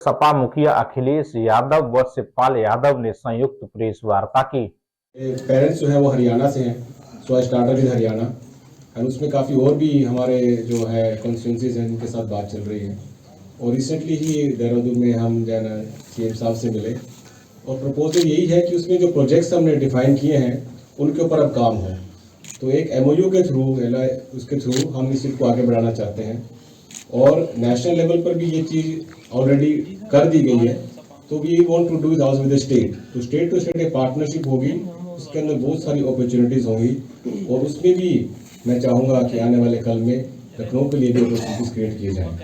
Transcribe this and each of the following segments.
सपा मुखिया अखिलेश यादव व शिवपाल यादव ने संयुक्त प्रेस वार्ता की। पेरेंट्स जो है वो हरियाणा से हैं, सो स्टार्टेड इन हरियाणा और उसमें काफ़ी और भी हमारे जो है कॉन्स्टिट्यूंसीज हैं जिनके साथ बात चल रही है। और रिसेंटली ही देहरादून में हम जो है ना CM साहब से मिले और प्रपोजल यही है कि उसमें जो प्रोजेक्ट्स हमने डिफाइन किए हैं उनके ऊपर अब काम हो। तो एक MOU के थ्रू उसके थ्रू हम इस चीज़ को आगे बढ़ाना चाहते हैं और नेशनल लेवल पर भी ये चीज़ ऑलरेडी कर दी गई है। तो we want to do house with the state, तो स्टेट एक पार्टनरशिप होगी, उसके अंदर बहुत सारी अपॉर्चुनिटीज़ होंगी और उसमें भी मैं चाहूँगा कि आने वाले कल में लखनऊ के लिए भी अपॉर्चुनिटीज़ क्रिएट किए जाएँ।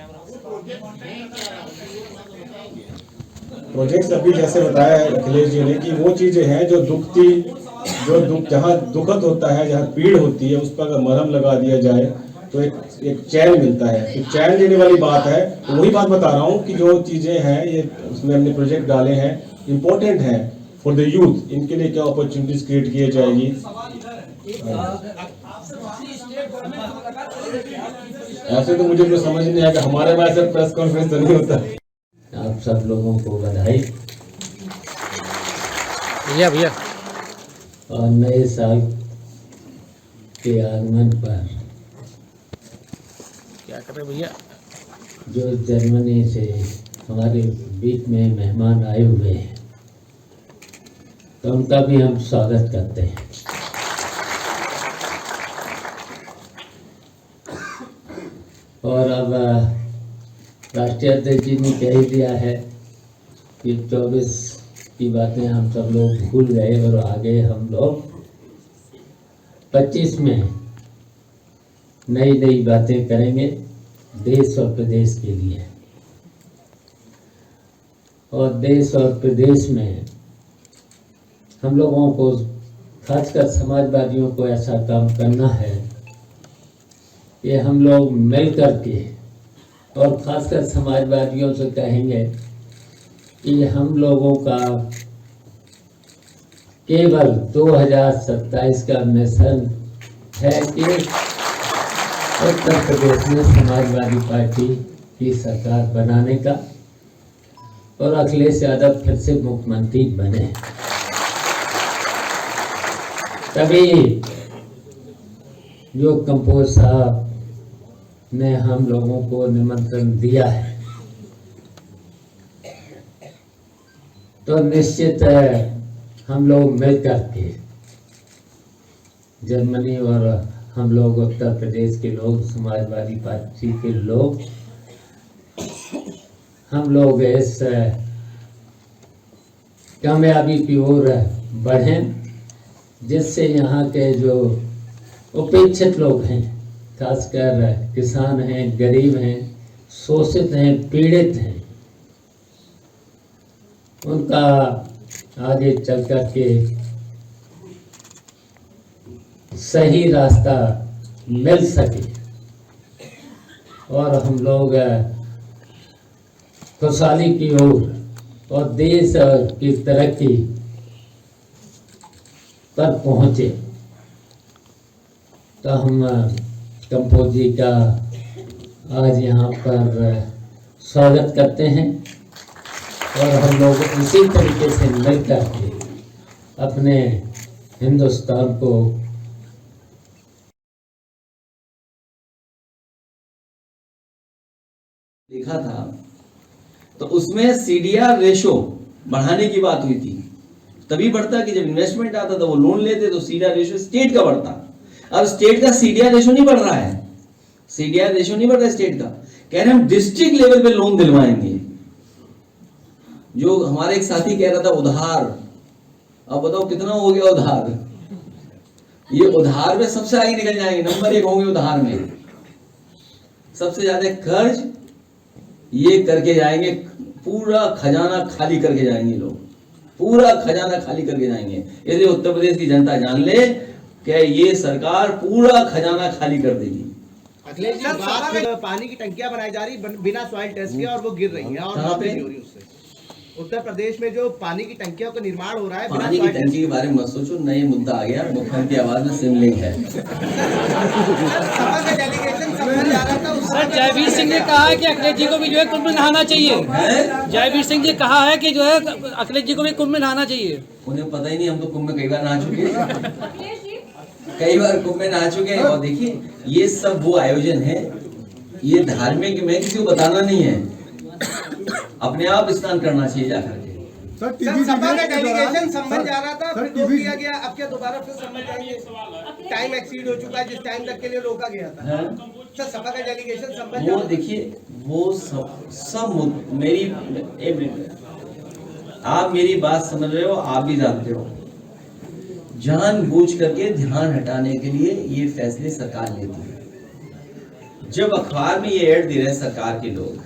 प्रोजेक्ट्स अभी जैसे बताया है अखिलेश जी ने कि वो चीज़ें हैं जो जहाँ दुखद होता है, जहाँ पीड़ होती है, उस पर अगर मरहम लगा दिया जाए तो एक चैन मिलता है। तो चैन देने वाली बात है। तो वही बात बता रहा हूँ कि जो चीज़ें हैं ये उसमें हमने प्रोजेक्ट डाले हैं, इम्पोर्टेंट हैं फॉर द यूथ। इनके लिए क्या अपॉर्चुनिटीज क्रिएट किए जाएगी। ऐसे तो मुझे तो समझ नहीं आया कि हमारे पास ऐसा प्रेस कॉन्फ्रेंस तो नहीं होता। आप सब लोगों को बधाई भैया और नए साल के आगमन पर क्या कर रहे भैया। जो जर्मनी से हमारे बीच में मेहमान आए हुए हैं तो उनका भी हम स्वागत करते हैं। और अब राष्ट्रीय अध्यक्ष जी ने कह दिया है कि 24 की बातें हम सब लोग भूल गए और आगे हम लोग 25 में नई नई बातें करेंगे देश और प्रदेश के लिए। और देश और प्रदेश में हम लोगों को, खासकर समाजवादियों को, ऐसा काम करना है कि हम लोग मिल कर के, और खासकर समाजवादियों से कहेंगे कि हम लोगों का केवल 2027 का मिशन है कि उत्तर प्रदेश में समाजवादी पार्टी की सरकार बनाने का और अखिलेश यादव फिर से मुख्यमंत्री बने। तभी जो कंपोज साहब ने हम लोगों को निमंत्रण दिया है तो निश्चित है हम लोग मिलकर के, जर्मनी और हम लोग उत्तर प्रदेश के लोग, समाजवादी पार्टी के लोग, हम लोग इस कामयाबी की ओर बढ़ें जिससे यहाँ के जो उपेक्षित लोग हैं, खासकर किसान हैं, गरीब हैं, शोषित हैं, पीड़ित हैं, उनका आगे चल कर के सही रास्ता मिल सके और हम लोग खुशहाली की ओर और देश की तरक्की पर पहुंचे। तो हम कंपोज जी का आज यहाँ पर स्वागत करते हैं और हम लोग इसी तरीके से मिलकर के अपने हिंदुस्तान को देखा था तो उसमें CDR रेशो बढ़ाने की बात हुई थी। तभी बढ़ता कि जब इन्वेस्टमेंट आता था वो लोन लेते तो CDR रेशो स्टेट का बढ़ता। अब स्टेट का CDR रेशो नहीं बढ़ रहा है, CDR रेशो नहीं बढ़ रहा है स्टेट का। कह रहे हम डिस्ट्रिक्ट लेवल पे लोन दिलवाएंगे। जो हमारे एक साथी कह रहा था उधार, अब बताओ कितना हो गया उधार। ये उधार में सबसे आगे निकल जाएंगे, नंबर 1 होंगे उधार में, सबसे ज्यादा कर्ज ये करके जाएंगे, पूरा खजाना खाली करके जाएंगे लोग, पूरा खजाना खाली करके जाएंगे। यदि उत्तर प्रदेश की जनता जान ले कि ये सरकार पूरा खजाना खाली कर देगी। अखिलेश जी, बात पानी की टंकियां बनाई जा रही बिना सॉइल टेस्ट के और वो गिर रही है और नहीं हो रही उससे। उत्तर प्रदेश में जो पानी की टंकियों का निर्माण हो रहा है, पानी की टंकी के बारे में मत सोचो, नया मुद्दा आ गया। मुख्यमंत्री की आवाज में सिमलिंग है। सभा का डेलीगेशन जा रहा था सर जयवीर सिंह ने कहा है कि अखिलेश जी को भी जो है कुंभ में नहाना चाहिए। जयवीर सिंह जी कहा है कि जो है अखिलेश जी को भी कुंभ में नहाना चाहिए। उन्हें पता ही नहीं, हम तो कुंभ में कई बार नहा चुके हैं, कई बार कुंभ में नहा चुके हैं। और देखिए ये सब वो आयोजन है, ये धार्मिक में किसी को बताना नहीं है, अपने आप स्नान करना चाहिए जाकर के। सर सपा का डेलीगेशन संभल जा रहा था, फिर रोक दिया गया, अब क्या दोबारा फिर संभल जाएंगे? टाइम एक्सीड हो चुका है जिस टाइम तक के लिए रोका गया था। सर सपा का डेलीगेशन संभल वो देखिए वो सब मेरी आप मेरी बात समझ रहे हो, आप भी जानते हो, जानबूझ करके ध्यान हटाने के लिए ये फैसले सरकार लेती है। जब अखबार में ये ऐड दे रहे हैं सरकार के लोग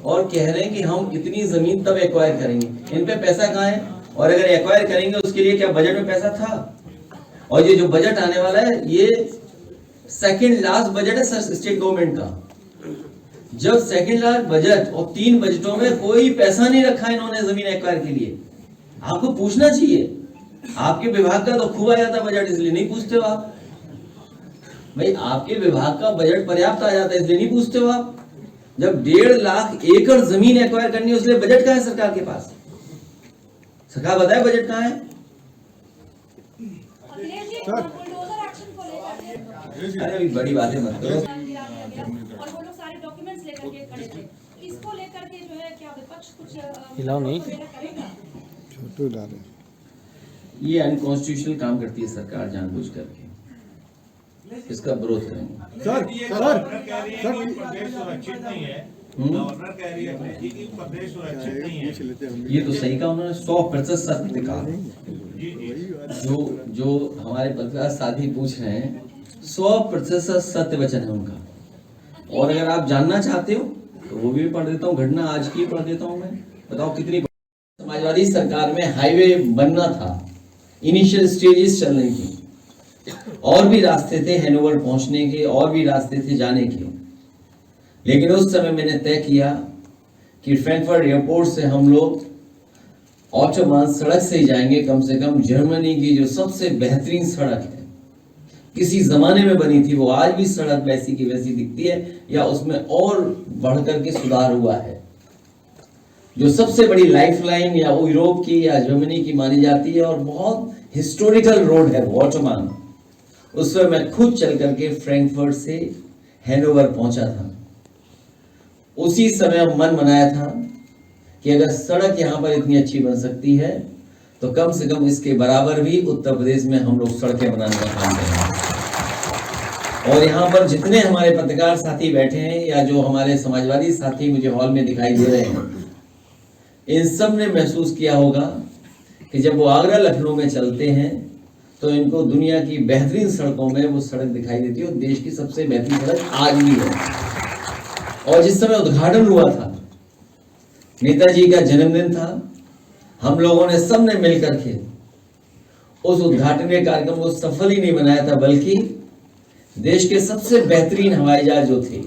और कह रहे हैं कि हम इतनी जमीन तब एक्वायर करेंगे, इन पे पैसा कहाँ है? और अगर एक्वायर करेंगे उसके लिए क्या बजट में पैसा था? और ये जो बजट आने वाला है ये सेकंड लास्ट बजट है सर स्टेट गवर्नमेंट का। जब सेकंड लास्ट बजट और 3 बजटों में कोई पैसा नहीं रखा इन्होंने जमीन एक्वायर के लिए, आपको पूछना चाहिए। आपके विभाग का तो खूब आ जाता बजट, इसलिए नहीं पूछते हो आप। भाई आपके विभाग का बजट पर्याप्त आ जाता है, इसलिए नहीं पूछते हो आप। जब 1.5 लाख एकड़ जमीन एक्वायर करनी है उसलिए बजट कहाँ है सरकार के पास? सरकार बताए बजट कहाँ है? अरे अभी बड़ी बातें मत करो। और वो लोग सारे डॉक्यूमेंट्स लेकर के खड़े थे, इसको लेकर के जो है क्या विपक्ष कुछ हिलाओ नहीं करेगा? ये अनकॉन्स्टिट्यूशनल काम करती है सरकार जानबूझ करके, इसका विरोध करेंगे। सर प्रदेश सुरक्षित नहीं है, गवर्नर कह रही है कि प्रदेश सुरक्षित नहीं है। ये तो सही कहा उन्होंने, 100% सत्य कहा। जो हमारे पत्रकार साथी पूछ रहे हैं 100% सत्य वचन है उनका। और अगर आप जानना चाहते हो तो वो भी पढ़ देता हूँ, घटना आज की पढ़ देता हूँ मैं। बताओ कितनी समाजवादी सरकार में हाईवे बनना था, इनिशियल स्टेजेस चल रही थी, और भी रास्ते थे हैनोवर पहुंचने के, और भी रास्ते थे जाने के। लेकिन उस समय मैंने तय किया कि फ्रैंकफर्ट एयरपोर्ट से हम लोग ऑटोबान सड़क से ही जाएंगे। कम से कम जर्मनी की जो सबसे बेहतरीन सड़क है, किसी जमाने में बनी थी, वो आज भी सड़क वैसी की वैसी दिखती है या उसमें और बढ़कर के सुधार हुआ है। जो सबसे बड़ी लाइफलाइन या वो यूरोप की या जर्मनी की मानी जाती है और बहुत हिस्टोरिकल रोड है वो ऑटोबान। उस समय मैं खुद चल करके फ्रैंकफर्ट से हैनोवर पहुंचा था। उसी समय मन बनाया था कि अगर सड़क यहाँ पर इतनी अच्छी बन सकती है तो कम से कम इसके बराबर भी उत्तर प्रदेश में हम लोग सड़कें बनाने का काम करेंगे। और यहाँ पर जितने हमारे पत्रकार साथी बैठे हैं या जो हमारे समाजवादी साथी मुझे हॉल में दिखाई दे रहे हैं, इन सब ने महसूस किया होगा कि जब वो आगरा लखनऊ में चलते हैं तो इनको दुनिया की बेहतरीन सड़कों में वो सड़क दिखाई देती है, और देश की सबसे बेहतरीन सड़क आज भी है। और जिस समय उद्घाटन हुआ था, नेताजी का जन्मदिन था, हम लोगों ने सबने मिलकर के उस उद्घाटन के कार्यक्रम को सफल ही नहीं बनाया था, बल्कि देश के सबसे बेहतरीन हवाई जहाज जो थे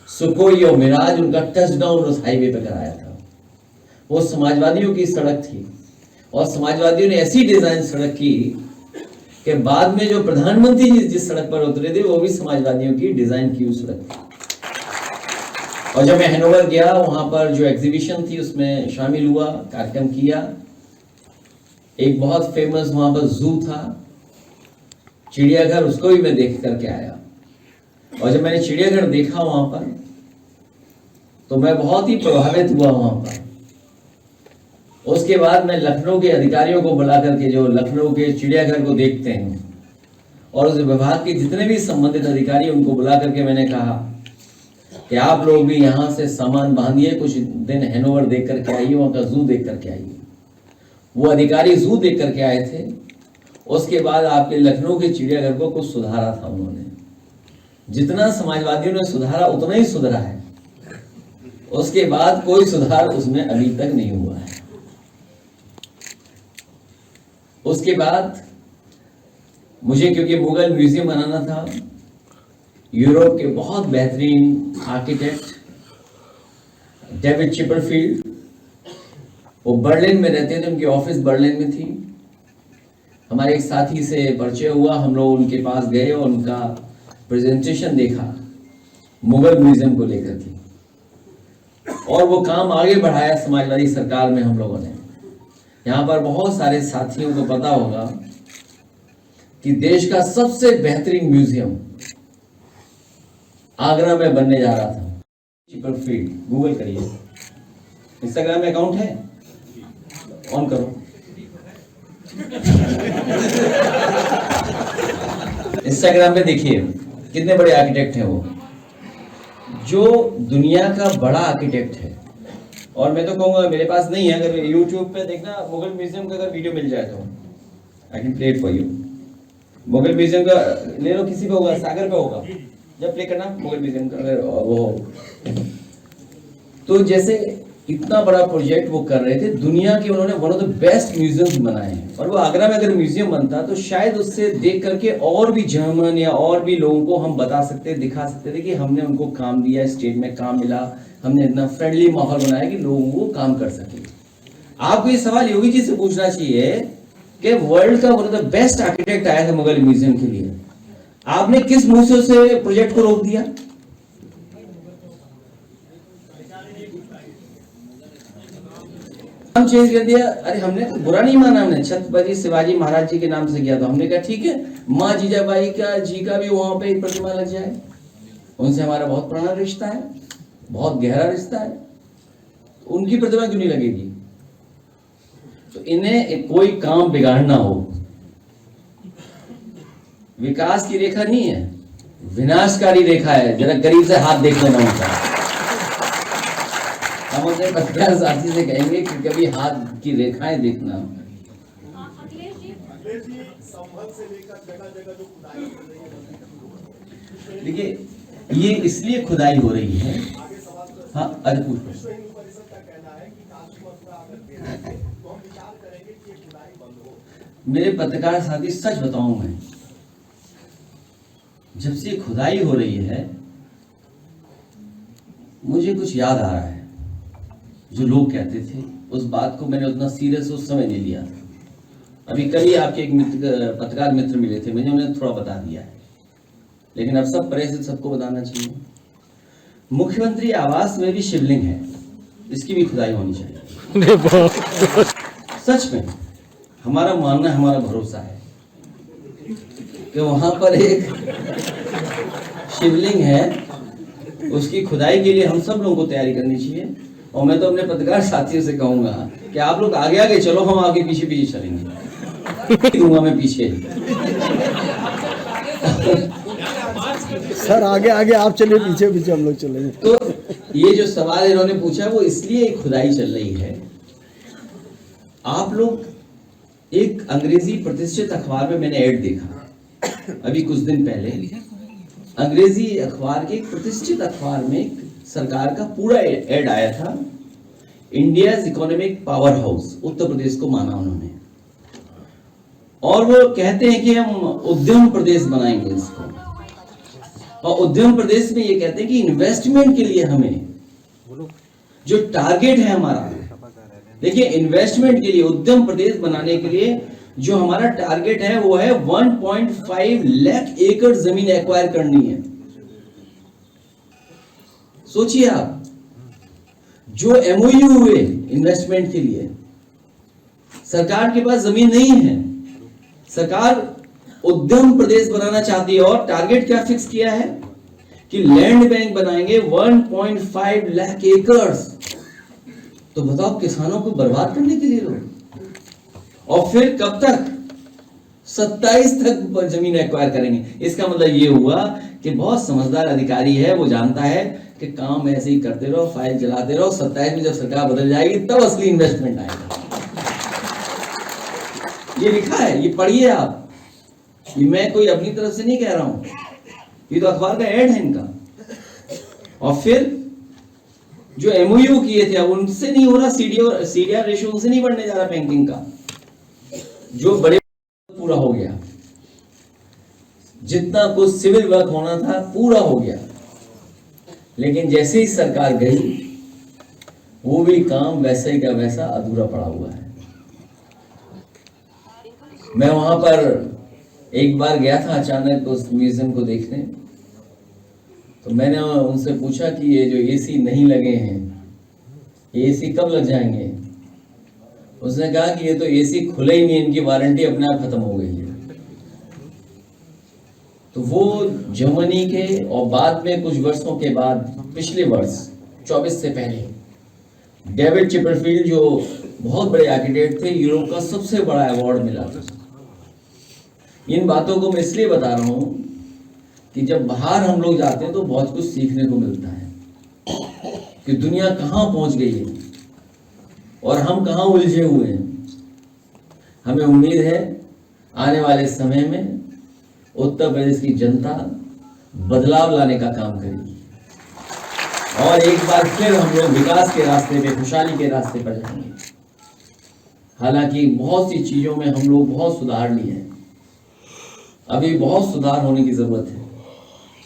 सुखोई और मिराज, उनका टचडाउन उस हाईवे पे कराया था। वो समाजवादियों की सड़क थी और समाजवादियों ने ऐसी डिजाइन सड़क की कि बाद में जो प्रधानमंत्री जी जिस सड़क पर उतरे थे वो भी समाजवादियों की डिजाइन की सड़क थी। और जब मैं हैनोवर गया, वहां पर जो एग्जीबिशन थी उसमें शामिल हुआ, कार्यक्रम किया। एक बहुत फेमस वहां पर जू था, चिड़ियाघर, उसको भी मैं देख करके आया। और जब मैंने चिड़ियाघर देखा वहां पर तो मैं बहुत ही प्रभावित हुआ वहां पर। उसके बाद मैं लखनऊ के अधिकारियों को बुला करके, जो लखनऊ के चिड़ियाघर को देखते हैं, और उस विभाग के जितने भी संबंधित अधिकारी, उनको बुला करके मैंने कहा कि आप लोग भी यहाँ से सामान बांधिए, कुछ दिन हैनोवर देख करके आइए, वहाँ का जू देख करके आइए। वो अधिकारी जू देख करके आए थे। उसके बाद आपके लखनऊ के चिड़ियाघर को कुछ सुधारा था उन्होंने। जितना समाजवादियों ने सुधारा उतना ही सुधरा है, उसके बाद कोई सुधार उसमें अभी तक नहीं हुआ है। उसके बाद मुझे, क्योंकि मुगल म्यूजियम बनाना था, यूरोप के बहुत बेहतरीन आर्किटेक्ट डेविड चिपरफील्ड, वो बर्लिन में रहते थे, उनकी ऑफिस बर्लिन में थी। हमारे एक साथी से परिचय हुआ, हम लोग उनके पास गए और उनका प्रेजेंटेशन देखा। मुगल म्यूजियम को लेकर के, और वो काम आगे बढ़ाया समाजवादी सरकार में हम लोगों ने। यहाँ पर बहुत सारे साथियों को पता होगा कि देश का सबसे बेहतरीन म्यूजियम आगरा में बनने जा रहा था। फीड गूगल करिए, इंस्टाग्राम में अकाउंट है, ऑन करो। इंस्टाग्राम पे देखिए कितने बड़े आर्किटेक्ट हैं वो, जो दुनिया का बड़ा आर्किटेक्ट है। और मैं तो कहूँगा, मेरे पास नहीं है, अगर यूट्यूब पे देखना मुगल म्यूजियम का अगर वीडियो मिल जाए तो I can play it for you. Mughal museum का ले लो, किसी पे होगा, सागर पे होगा, जब प्ले करना मुगल म्यूजियम का अगर वो हो। तो जैसे इतना बड़ा प्रोजेक्ट वो कर रहे थे, दुनिया के उन्होंने one of the best museums बनाए हैं। और वो आगरा में अगर म्यूजियम बनता तो शायद उससे देख करके और भी जर्मन या और भी लोगों को हम बता सकते, दिखा सकते थे कि हमने उनको काम दिया, स्टेट में काम मिला, हमने इतना फ्रेंडली माहौल बनाया कि लोगों को काम कर सके। आपको ये सवाल योगी जी से पूछना चाहिए कि वर्ल्ड का one of the best architect आया था मुगल म्यूजियम के लिए, आपने किस मुंह से उसे प्रोजेक्ट को रोक दिया? हम चेंज कर दिया। अरे हमने तो बुरा नहीं माना, हमने छत्रपति शिवाजी महाराज जी के नाम से किया, तो हमने कहा ठीक है, माँ जीजाबाई का जी का भी वहां पे एक प्रतिमा लग जाए, उनसे हमारा बहुत पुराना रिश्ता है, बहुत गहरा रिश्ता है, उनकी प्रतिमा क्यों नहीं लगेगी? तो इन्हें कोई काम बिगाड़ना हो, विकास की रेखा नहीं है, विनाशकारी रेखा है। जरा करीब से हाथ देख लेना उनका। हम अपने पत्रकार साथी से कहेंगे कि कभी हाथ की रेखाएं देखना। देखिए, ये इसलिए खुदाई हो रही है। हाँ, अरे पूछ। मेरे पत्रकार साथी, सच बताऊं मैं, जब से खुदाई हो रही है मुझे कुछ याद आ रहा है। जो लोग कहते थे उस बात को मैंने उतना सीरियस उस समय नहीं लिया था। अभी कल ही आपके एक पत्रकार मित्र मिले थे, मैंने उन्हें थोड़ा बता दिया है, लेकिन अब सब प्रेस सबको बताना चाहिए। मुख्यमंत्री आवास में भी शिवलिंग है, इसकी भी खुदाई होनी चाहिए। सच में हमारा मानना, हमारा भरोसा है कि वहां पर एक शिवलिंग है, उसकी खुदाई के लिए हम सब लोगों को तैयारी करनी चाहिए। और मैं तो अपने पत्रकार साथियों से कहूंगा कि आप लोग आगे आगे चलो, हम आगे पीछे पीछे चलेंगे। दूंगा मैं पीछे। सर आगे आगे आप चलिए, पीछे पीछे हम लोग चलेंगे। तो ये जो सवाल इन्होंने पूछा वो इसलिए खुदाई चल रही है। आप लोग, एक अंग्रेजी प्रतिष्ठित अखबार में मैंने ऐड देखा अभी कुछ दिन पहले, अंग्रेजी अखबार के प्रतिष्ठित अखबार में सरकार का पूरा ऐड आया था। India's economic power house, Uttar Pradesh को माना उन्होंने, और वो कहते हैं कि हम उद्यम प्रदेश बनाएंगे इसको। और उद्यम प्रदेश में ये कहते हैं कि इन्वेस्टमेंट के लिए हमें जो टारगेट है हमारा, देखिए इन्वेस्टमेंट के लिए, उद्यम प्रदेश बनाने के लिए जो हमारा टारगेट है वो है 1.5 लाख एकड़ जमीन एक्वायर करनी है। सोचिए आप, जो एमओयू हुए इन्वेस्टमेंट के लिए, सरकार के पास जमीन नहीं है, सरकार उद्यम प्रदेश बनाना चाहती है, और टारगेट क्या फिक्स किया है कि लैंड बैंक बनाएंगे 1.5 लाख एकड़। तो बताओ, किसानों को बर्बाद करने के लिए लोग, और फिर कब तक? 27 तक जमीन एक्वायर करेंगे। इसका मतलब ये हुआ कि बहुत समझदार अधिकारी है, वो जानता है कि काम ऐसे ही करते रहो, फाइल चलाते रहो, 27 में जब सरकार बदल जाएगी तब असली इन्वेस्टमेंट आएगा। ये लिखा है, ये पढ़िए आप, ये मैं कोई अपनी तरफ से नहीं कह रहा हूं, ये तो अखबार का ऐड है इनका। और फिर जो एमओयू किए थे अब उनसे नहीं हो रहा, सीडीआर रेशियो उनसे नहीं बढ़ने जा रहा बैंकिंग का, जो बड़े पूरा हो गया, जितना कुछ सिविल वर्क होना था पूरा हो गया। लेकिन जैसे ही सरकार गई, वो भी काम वैसे ही का वैसा अधूरा पड़ा हुआ है। मैं वहां पर एक बार गया था अचानक उस म्यूजियम को देखने, तो मैंने उनसे पूछा कि ये जो एसी नहीं लगे हैं, ये एसी कब लग जाएंगे? उसने कहा कि ये तो एसी खुले ही नहीं, इनकी वारंटी अपने आप खत्म हो गई है। तो वो जर्मनी के, और बाद में कुछ वर्षों के बाद, पिछले वर्ष 24 से पहले, डेविड चिपरफील्ड जो बहुत बड़े आर्किटेक्ट थे, यूरोप का सबसे बड़ा अवार्ड मिला था। इन बातों को मैं इसलिए बता रहा हूं कि जब बाहर हम लोग जाते हैं तो बहुत कुछ सीखने को मिलता है कि दुनिया कहां पहुंच गई है और हम कहां उलझे हुए हैं। हमें उम्मीद है आने वाले समय में उत्तर प्रदेश की जनता बदलाव लाने का काम करेगी और एक बार फिर हम लोग विकास के रास्ते पे, खुशहाली के रास्ते पर जाएंगे। हालांकि बहुत सी चीजों में हम लोग बहुत सुधार लिए हैं, अभी बहुत सुधार होने की जरूरत है।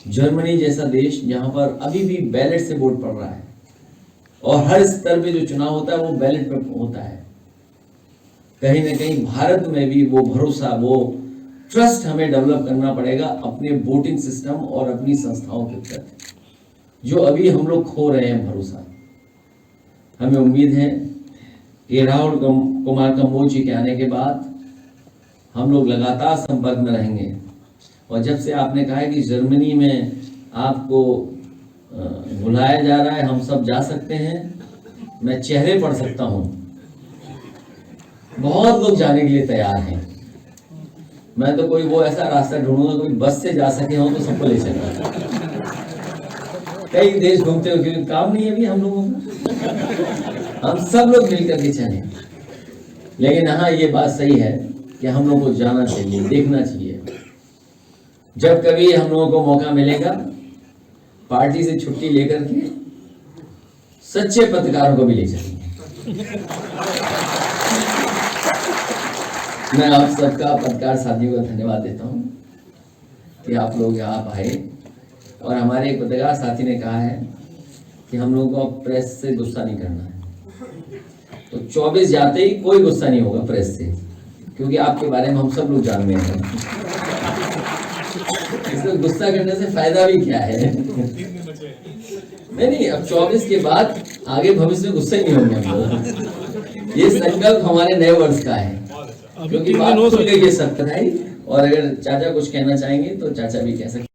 जर्मनी जैसा देश जहां पर अभी भी बैलेट से वोट पड़ रहा है और हर स्तर पे जो चुनाव होता है वो बैलेट पर होता है, कहीं ना कहीं भारत में भी वो भरोसा, वो ट्रस्ट हमें डेवलप करना पड़ेगा अपने वोटिंग सिस्टम और अपनी संस्थाओं के प्रति, जो अभी हम लोग खो रहे हैं भरोसा। हमें उम्मीद है कि राहुल कुमार कंबोज जी के आने के बाद हम लोग लगातार संपर्क में रहेंगे। और जब से आपने कहा है कि जर्मनी में आपको बुलाया जा रहा है, हम सब जा सकते हैं, मैं चेहरे पढ़ सकता हूं, बहुत लोग जाने के लिए तैयार हैं। मैं तो कोई वो ऐसा रास्ता ढूंढूंगा, कोई बस से जा सके हो तो सबको ले चलूंगा। कई देश घूमते हो क्योंकि काम नहीं है अभी हम लोगों का, हम सब लोग मिलकर के चले। लेकिन हाँ, ये बात सही है कि हम लोगों को जाना चाहिए, देखना चाहिए। जब कभी हम लोगों को मौका मिलेगा, पार्टी से छुट्टी लेकर के सच्चे पत्रकारों को भी ले चलेंगे। मैं आप सबका, पत्रकार साथियों का धन्यवाद देता हूं कि आप लोग यहाँ आए। और हमारे एक पत्रकार साथी ने कहा है कि हम लोगों को प्रेस से गुस्सा नहीं करना है, तो 24 जाते ही कोई गुस्सा नहीं होगा प्रेस से, क्योंकि आपके बारे में हम सब लोग जान गए हैं। इसमें गुस्सा करने से फायदा भी क्या है? नहीं, अब 24 के बाद आगे भविष्य में गुस्सा ही नहीं होंगे हम लोग। ये संकल्प हमारे नए वर्ष का है, क्योंकि बात खुल गई है 17 तारीख। और अगर चाचा कुछ कहना चाहेंगे तो चाचा भी कह सकते हैं।